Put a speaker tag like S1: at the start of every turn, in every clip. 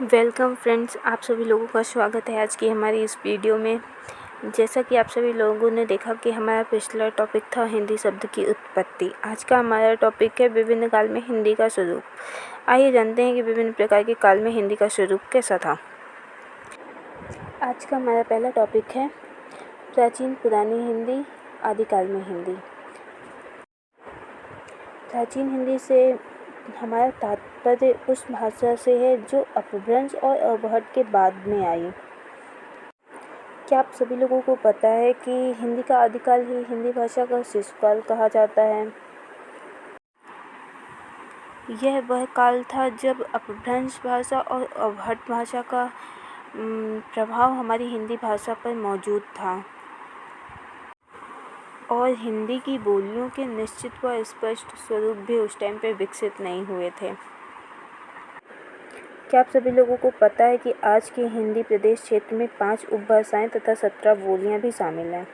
S1: Welcome friends, आप सभी लोगों का स्वागत है आज की हमारी इस वीडियो में। जैसा कि आप सभी लोगों ने देखा कि हमारा पिछला टॉपिक था हिंदी शब्द की उत्पत्ति। आज का हमारा टॉपिक है विभिन्न काल में हिंदी का स्वरूप। आइए जानते हैं कि विभिन्न प्रकार के काल में हिंदी का स्वरूप कैसा था। आज का हमारा पहला टॉपिक है प्राचीन पुरानी हिंदी, आदिकाल में हिंदी। प्राचीन हिंदी से हमारा तात्पर्य उस भाषा से है जो अपभ्रंश और अपभ्रंश के बाद में आई। क्या आप सभी लोगों को पता है कि हिंदी का आदिकाल ही हिंदी भाषा का शिशुकाल कहा जाता है। यह वह काल था जब अपभ्रंश भाषा और अपभ्रंश भाषा का प्रभाव हमारी हिंदी भाषा पर मौजूद था और हिंदी की बोलियों के निश्चित व स्पष्ट स्वरूप भी उस टाइम पे विकसित नहीं हुए थे। क्या आप सभी लोगों को पता है कि आज के हिंदी प्रदेश क्षेत्र में 5 उपभाषाएं तथा 17 बोलियां भी शामिल हैं।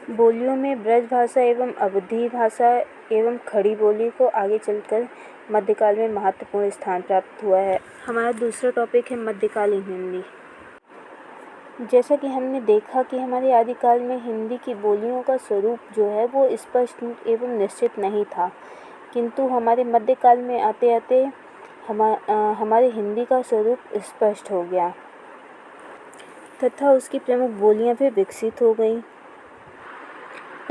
S1: बोलियों में ब्रज भाषा एवं अवधी भाषा एवं खड़ी बोली को आगे चलकर मध्यकाल में महत्वपूर्ण स्थान प्राप्त हुआ है। हमारा दूसरा टॉपिक है मध्यकालीन हिंदी। जैसा कि हमने देखा कि हमारे आदिकाल में हिंदी की बोलियों का स्वरूप जो है वो स्पष्ट एवं निश्चित नहीं था, किंतु हमारे मध्यकाल में आते आते हमारी हिंदी का स्वरूप स्पष्ट हो गया तथा उसकी प्रमुख बोलियां भी विकसित हो गई।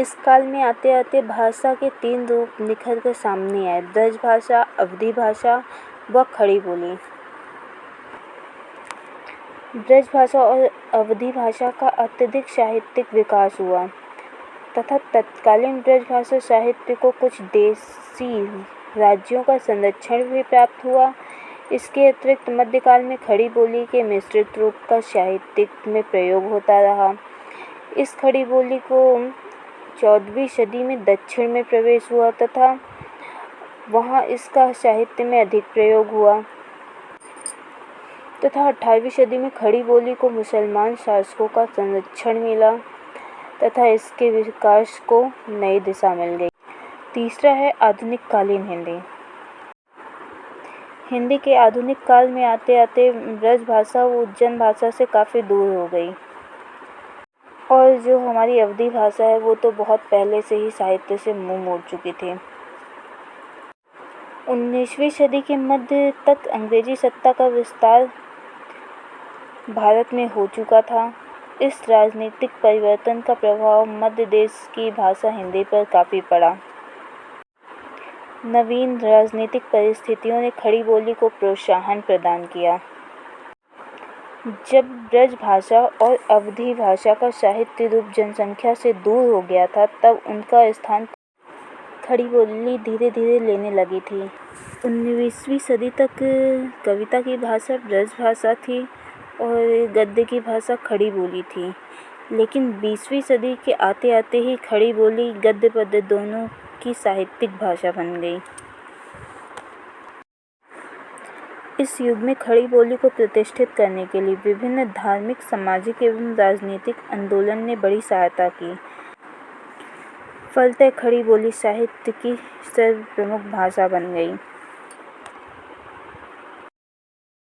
S1: इस काल में आते आते भाषा के 3 रूप निखर कर सामने आए: ब्रज भाषा, अवधी भाषा व खड़ी बोली। ब्रज भाषा और अवधी भाषा का अत्यधिक साहित्यिक विकास हुआ तथा तत्कालीन ब्रज भाषा साहित्य को कुछ देशी राज्यों का संरक्षण भी प्राप्त हुआ। इसके अतिरिक्त मध्यकाल में खड़ी बोली के मिश्रित रूप का साहित्य में प्रयोग होता रहा। इस खड़ी बोली को 14वीं सदी में दक्षिण में प्रवेश हुआ तथा वहाँ इसका साहित्य में अधिक प्रयोग हुआ तथा 18वीं सदी में खड़ी बोली को मुसलमान शासकों का संरक्षण मिला तथा इसके विकास को नई दिशा मिल गई। तीसरा है आधुनिक कालीन हिंदी। हिंदी के आधुनिक काल में आते आते ब्रज भाषा व उज्जैन भाषा से काफ़ी दूर हो गई और जो हमारी अवधी भाषा है वो तो बहुत पहले से ही साहित्य से मुंह मोड़ चुकी थी। 19वीं सदी के मध्य तक अंग्रेजी सत्ता का विस्तार भारत में हो चुका था। इस राजनीतिक परिवर्तन का प्रभाव मध्य देश की भाषा हिंदी पर काफ़ी पड़ा। नवीन राजनीतिक परिस्थितियों ने खड़ी बोली को प्रोत्साहन प्रदान किया। जब ब्रज भाषा और अवधी भाषा का साहित्य रूप जनसंख्या से दूर हो गया था, तब उनका स्थान खड़ी बोली धीरे धीरे लेने लगी थी। 19वीं सदी तक कविता की भाषा ब्रज भाषा थी और गद्य की भाषा खड़ी बोली थी, लेकिन 20वीं सदी के आते आते ही खड़ी बोली गद्य पद्य दोनों की साहित्यिक भाषा बन गई। इस युग में खड़ी बोली को प्रतिष्ठित करने के लिए विभिन्न धार्मिक, सामाजिक एवं राजनीतिक आंदोलन ने बड़ी सहायता की। फलतः खड़ी बोली साहित्य की सर्वप्रमुख भाषा बन गई।